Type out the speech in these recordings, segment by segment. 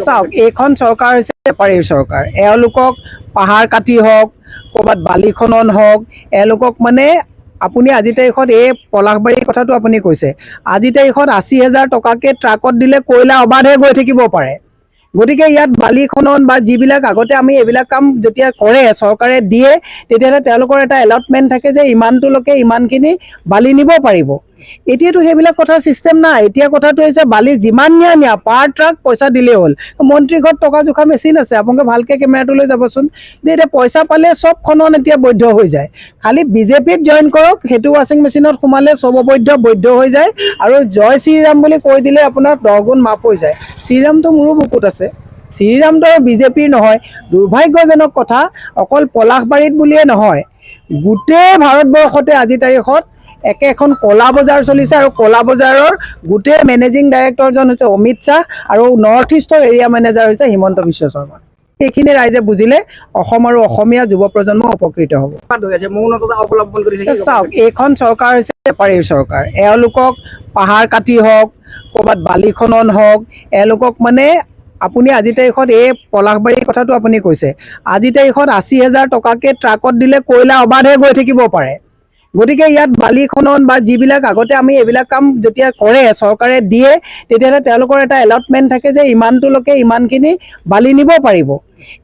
চাওক, এইখন চৰকাৰ হৈছে বেপাৰীৰ চৰকাৰ। এওঁলোকক পাহাৰ কাটি হওক, ক'ৰবাত বালি খনন হওক, এওঁলোকক আপুনি আজি তাৰিখত এই পলাশবাৰীৰ কথাটো আপুনি কৈছে, আজি তাৰিখত 80,000 টকাকৈ ট্ৰাকত দিলে কয়লা অবাধে গৈ থাকিব পাৰে। গতিকে ইয়াত বালি খনন বা যিবিলাক আগতে আমি এইবিলাক কাম যেতিয়া কৰে চৰকাৰে দিয়ে, তেতিয়াহ'লে তেওঁলোকৰ এটা এলটমেণ্ট থাকে যে ইমানটোলৈকে ইমানখিনি বালি নিব পাৰিব। এতিয়াতো সেইবিলাক কথাৰ চিষ্টেম নাই। এতিয়া কথাটো হৈছে বালি যিমান নিয়া পাৰ ট্ৰাক পইচা দিলেই হ'ল। মন্ত্ৰীৰ ঘৰত টকা জোখা মেচিন আছে, আপোনালোকে ভালকৈ কেমেৰাটো লৈ যাবচোন। এতিয়া পইচা পালে চব খনন এতিয়া বৈধ হৈ যায়। খালি বিজেপিত জইন কৰক, সেইটো ৱাশ্বিং মেচিনত সোমালে চব বৈধ হৈ যায়। আৰু জয় শ্ৰীৰাম বুলি কৈ দিলে আপোনাৰ 10 গুণ মাফ হৈ যায়। শ্ৰীৰামটো মোৰো বুকুত আছে। শ্ৰীৰামটো আৰু বিজেপিৰ নহয়। দুৰ্ভাগ্যজনক কথা, অকল পলাশবাৰীত বুলিয়ে নহয়, গোটেই ভাৰতবৰ্ষতে আজি তাৰিখত একেখন কলা বজাৰ চলিছে। আৰু কলা বজাৰৰ গোটেই মেনেজিং ডাইৰেক্টৰজন হৈছে অমিত শ্বাহ, আৰু নৰ্থ ইষ্টৰ এৰিয়া মেনেজাৰ হৈছে হিমন্ত বিশ্ব শৰ্মা। সেইখিনি ৰাইজে বুজিলে অসম আৰু অসমীয়া যুৱ প্ৰজন্ম উপকৃত হ'ব। চাওক, এইখন চৰকাৰ হৈছে বেপাৰীৰ চৰকাৰ। এওঁলোকক পাহাৰ কাটি হওক, ক'ৰবাত বালি খনন হওক, এওঁলোকক আপুনি আজি তাৰিখত এই পলাশবাৰীৰ কথাটো আপুনি কৈছে, আজি তাৰিখত 80,000 টকাকৈ ট্ৰাকত দিলে কয়লা অবাধে গৈ থাকিব পাৰে। গতিকে ইয়াত বালি খনন বা যিবিলাক আগতে আমি এইবিলাক কাম যেতিয়া কৰে চৰকাৰে দিয়ে, তেতিয়াহ'লে তেওঁলোকৰ এটা এলটমেণ্ট থাকে যে ইমানটোলৈকে ইমানখিনি বালি নিব পাৰিব।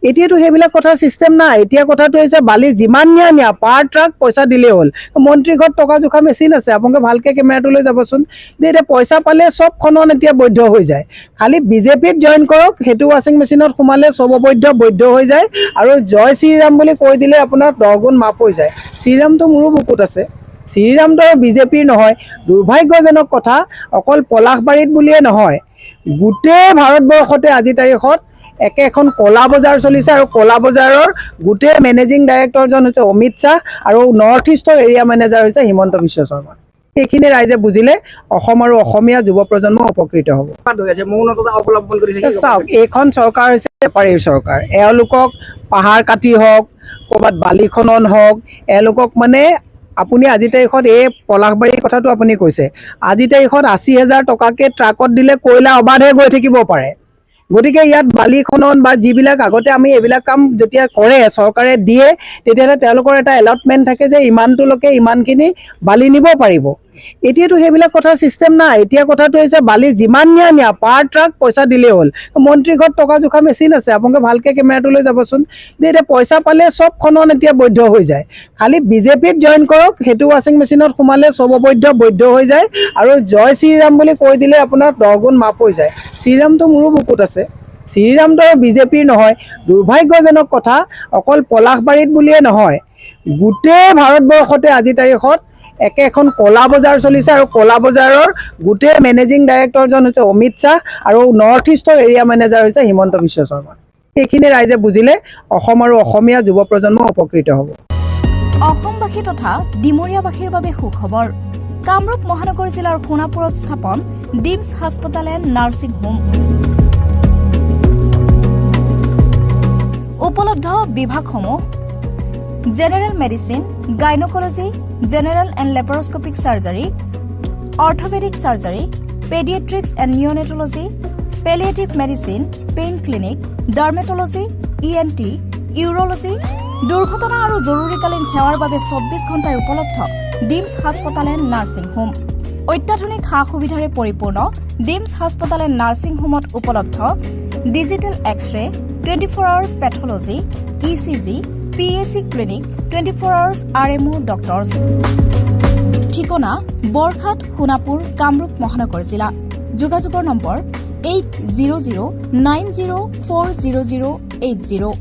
এতিয়াতো সেইবিলাক কথাৰ চিষ্টেম নাই। এতিয়া কথাটো হৈছে বালি যিমান নিয়া পাৰ ট্ৰাক পইচা দিলেই হ'ল। মন্ত্ৰীৰ ঘৰত টকা জোখা মেচিন আছে, আপোনালোকে ভালকৈ কেমেৰাটো লৈ যাবচোন। এতিয়া পইচা পালে চব খনন এতিয়া বৈধ হৈ যায়। খালি বিজেপিত জইন কৰক, সেইটো ৱাশ্বিং মেচিনত সোমালে চব বৈধ হৈ যায়। আৰু জয় শ্ৰীৰাম বুলি কৈ দিলে আপোনাৰ 10 গুণ মাফ হৈ যায়। শ্ৰীৰামটো মোৰো বুকুত আছে। শ্ৰীৰামটো আৰু বিজেপিৰ নহয়। দুৰ্ভাগ্যজনক কথা, অকল পলাশবাৰীত বুলিয়ে নহয়, গোটেই ভাৰতবৰ্ষতে আজি তাৰিখত একেখন কলা বজাৰ চলিছে। আৰু কলা বজাৰৰ গোটেই মেনেজিং ডাইৰেক্টৰজন হৈছে অমিত শ্বাহ, আৰু নৰ্থ ইষ্টৰ এৰিয়া মেনেজাৰ হৈছে হিমন্ত বিশ্ব শৰ্মা। সেইখিনি ৰাইজে বুজিলে অসম আৰু অসমীয়া যুৱ প্ৰজন্ম উপকৃত হ'ব। চাওক, এইখন চৰকাৰ হৈছে বেপাৰীৰ চৰকাৰ। এওঁলোকক পাহাৰ কাটি হওক, ক'ৰবাত বালি খনন হওক, এওঁলোকক আপুনি আজি তাৰিখত এই পলাশবাৰীৰ কথাটো আপুনি কৈছে, আজি তাৰিখত 80,000 টকাকৈ ট্ৰাকত দিলে কয়লা অবাধে গৈ থাকিব পাৰে। গতিকে ইয়াত বালি খনন বা যিবিলাক আগতে আমি এইবিলাক কাম যেতিয়া কৰে চৰকাৰে দিয়ে, তেতিয়াহ'লে তেওঁলোকৰ এটা এলটমেণ্ট থাকে যে ইমানটোলৈকে ইমানখিনি বালি নিব পাৰিব। এতিয়াতো সেইবিলাক কথাৰ চিষ্টেম নাই। এতিয়া কথাটো হৈছে বালি যিমান নিয়া পাৰ ট্ৰাক পইচা দিলেই হ'ল। মন্ত্ৰীৰ ঘৰত টকা জোখা মেচিন আছে, আপোনালোকে ভালকৈ কেমেৰাটো লৈ যাবচোন। এতিয়া পইচা পালে চব খনন এতিয়া বৈধ হৈ যায়। খালি বিজেপিত জইন কৰক, সেইটো ৱাশ্বিং মেচিনত সোমালে চব বৈধ হৈ যায়। আৰু জয় শ্ৰীৰাম বুলি কৈ দিলে আপোনাৰ 10 গুণ মাফ হৈ যায়। শ্ৰীৰামটো মোৰো বুকুত আছে। শ্ৰীৰামটো আৰু বিজেপিৰ নহয়। দুৰ্ভাগ্যজনক কথা, অকল পলাশবাৰীত বুলিয়ে নহয়, গোটেই ভাৰতবৰ্ষতে আজি তাৰিখত একেখন কলা বজাৰ চলিছে। আৰু কলা বজাৰৰ গোটেই মেনেজিং ডাইৰেক্টৰজন হৈছে অমিত শ্বাহ, আৰু নৰ্থ ইষ্টৰ এৰিয়া মেনেজাৰ হৈছে হিমন্ত বিশ্ব শৰ্মা। সেইখিনি ৰাইজে বুজিলে অসম আৰু অসমীয়া যুৱ প্ৰজন্ম উপকৃত হ'ব। অসমবাসী তথা ডিমৰীয়াবাসীৰ বাবে সুখবৰ। কামৰূপ মহানগৰ জিলাৰ সোণাপুৰত স্থাপন ডিমছ হাস্পতাল এণ্ড নাৰ্ছিং হোম। উপলব্ধ বিভাগসমূহ: general medicine, gynaecology, general and laparoscopic surgery, orthopaedic surgery, paediatrics and neonatology, palliative medicine, pain clinic, dermatology, ENT, urology, দুৰ্ঘটনা আৰু জৰুৰীকালীন সেৱাৰ বাবে 24 ঘণ্টাই উপলব্ধ ডিমছ হাস্পতাল এণ্ড নাৰ্ছিং হোম। অত্যাধুনিক সা সুবিধাৰে পৰিপূৰ্ণ ডিমছ হাস্পতাল এণ্ড নাৰ্ছিং হোমত উপলব্ধ digital x ray, 24 hours pathology, ECG, PAC clinic, 24 hours RMO doctors. ঠিকনা: বৰঘাট, সোণাপুৰ, কামৰূপ মহানগৰ জিলা। যোগাযোগৰ নম্বৰ 8009040080।